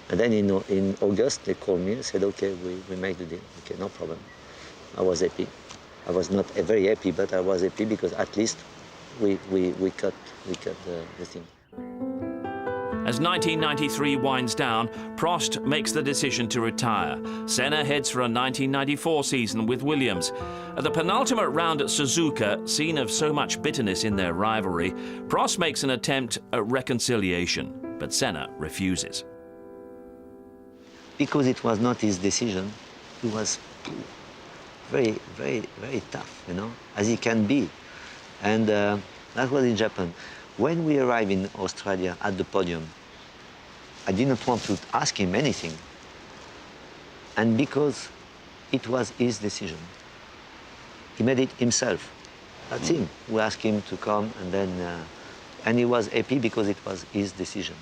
And then in August, they called me and said, okay, we make the deal. Okay, no problem. I was happy. I was not very happy, but I was happy because at least we cut the thing. As 1993 winds down, Prost makes the decision to retire. Senna heads for a 1994 season with Williams. At the penultimate round at Suzuka, scene of so much bitterness in their rivalry, Prost makes an attempt at reconciliation, but Senna refuses. Because it was not his decision, he was very, very, very tough, you know, as he can be. And that was in Japan. When we arrived in Australia at the podium, I didn't want to ask him anything. And because it was his decision, he made it himself. That's him. We asked him to come, and then, and he was happy because it was his decision.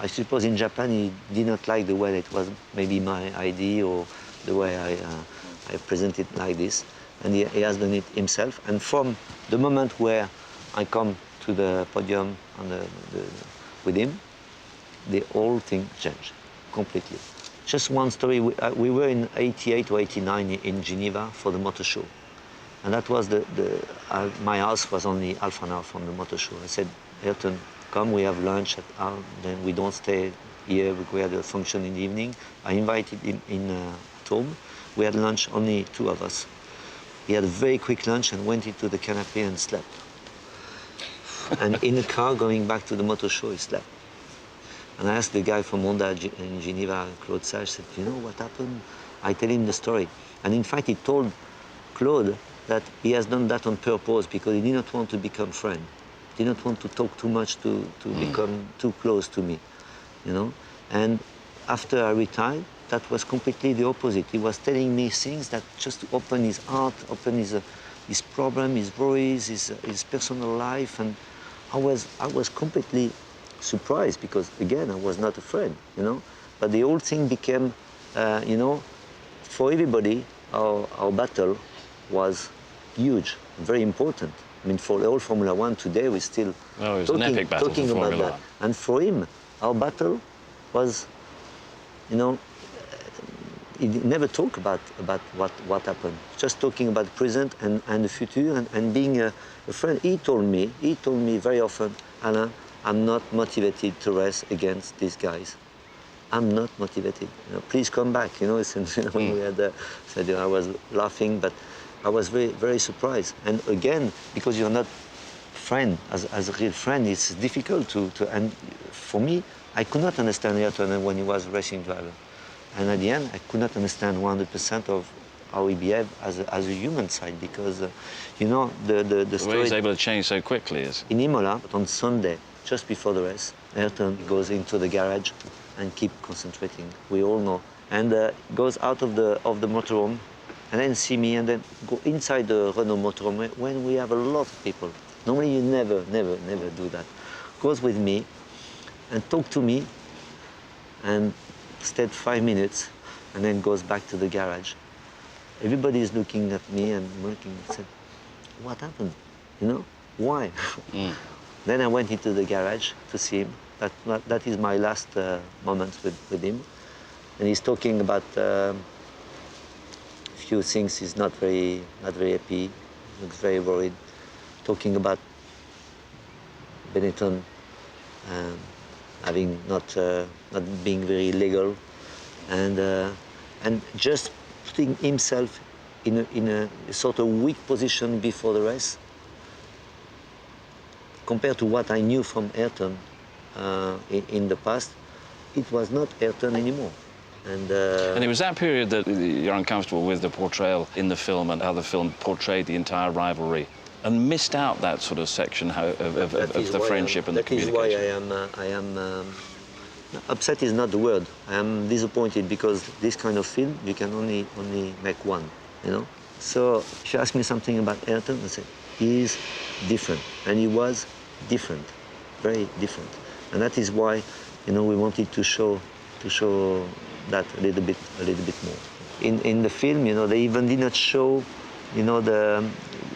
I suppose in Japan he did not like the way it was maybe my idea or the way I present it like this. And he has done it himself. And from the moment where I come to the podium with him, the whole thing changed completely. Just one story, we were in 88 or 89 in Geneva for the motor show. And that was my house was only half an hour from the motor show. I said, Ayrton, come, we have lunch, then we don't stay here, we had a function in the evening. I invited him at home. We had lunch, only two of us. He had a very quick lunch and went into the canapé and slept. And in the car going back to the motor show, he slept. And I asked the guy from Honda in Geneva, Claude Sage, said, you know what happened? I tell him the story. And in fact, he told Claude that he has done that on purpose because he did not want to become friend. He did not want to talk too much to become too close to me, you know? And after I retired, that was completely the opposite. He was telling me things that just to open his heart, open his problem, his worries, his personal life. And I was completely surprised because, again, I was not a friend, you know? But the whole thing became, you know, for everybody, our battle was huge, very important. I mean, for the whole Formula One today, we're still talking about that. And for him, our battle was, you know, he never talked about what happened. Just talking about the present and the future and being a friend. He told me very often, Alain, I'm not motivated to race against these guys. I'm not motivated. You know, please come back. You know, when we had said, I was laughing, but I was very, very surprised. And again, because you're not friend, as a real friend, it's difficult to. And for me, I could not understand Ayrton when he was a racing driver. And at the end, I could not understand 100% of how he behaved as a human side, because, you know, the story... way he's able to change so quickly is... In Imola, on Sunday, just before the race, Ayrton goes into the garage and keep concentrating. We all know. And goes out of the motorhome and then see me and then go inside the Renault motorhome when we have a lot of people. Normally you never do that. Goes with me and talk to me and stayed 5 minutes and then goes back to the garage. Everybody is looking at me and looking and said, what happened? You know, why? Then I went into the garage to see him. That is my last moments with him. And he's talking about a few things. He's not very happy. He looks very worried. Talking about Benetton having not being very legal, and just putting himself in a sort of weak position before the race. Compared to what I knew from Ayrton in the past, it was not Ayrton anymore. And it was that period that you're uncomfortable with the portrayal in the film and how the film portrayed the entire rivalry and missed out that sort of section of the friendship and the communication. That is why I am upset is not the word. I am disappointed because this kind of film, you can only make one, you know? So if you ask me something about Ayrton, I say, he's different, and he was different, very different. And that is why, you know, we wanted to show that a little bit more. In the film, you know, they even did not show, you know, the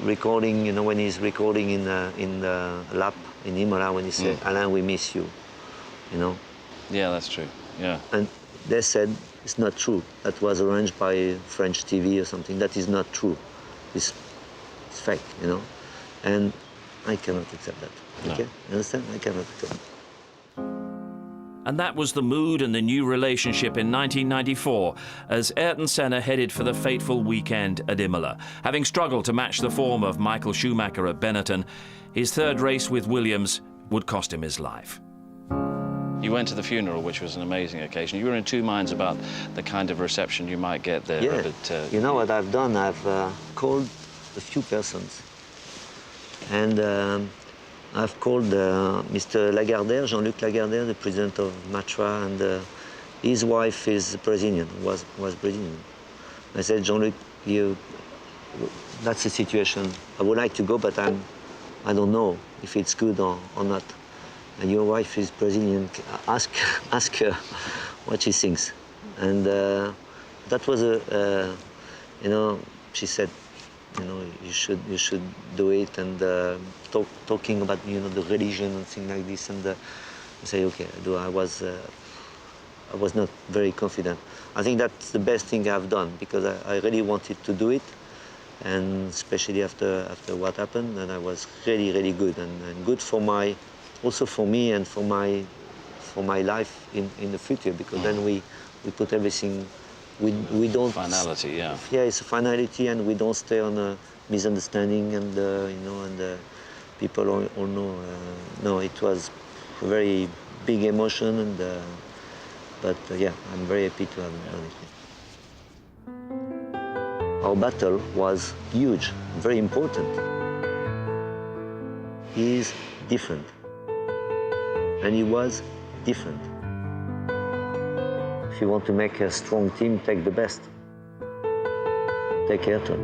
recording, you know, when he's recording in the lap in Imola when he said, Alain, we miss you, you know. Yeah, that's true. Yeah. And they said it's not true. That was arranged by French TV or something. That is not true. It's fake, you know. And I cannot accept that. No. Okay, you understand? I cannot accept it. And that was the mood and the new relationship in 1994 as Ayrton Senna headed for the fateful weekend at Imola. Having struggled to match the form of Michael Schumacher at Benetton, his third race with Williams would cost him his life. You went to the funeral, which was an amazing occasion. You were in two minds about the kind of reception you might get there. Yeah, But, you know what I've done? I've called a few persons. And I've called Mr. Lagardère, Jean-Luc Lagardère, the president of Matra, and his wife is Brazilian, was Brazilian. I said, Jean-Luc, that's the situation. I would like to go, but I don't know if it's good or not. And your wife is Brazilian. Ask her what she thinks. And that was you know, she said, you know, you should do it, and talking about, you know, the religion and things like this. And I say, okay, I do. I was not very confident. I think that's the best thing I've done, because I really wanted to do it, and especially after what happened, and I was really good and good for also for me and for my life in the future, because then we put everything. We don't finality, yeah. Yeah, it's a finality, and we don't stay on a misunderstanding, and you know, and people all know. No, it was a very big emotion, and but yeah, I'm very happy to have done it. Our battle was huge, very important. He's different, and he was different. If you want to make a strong team, take the best. Take Ayrton.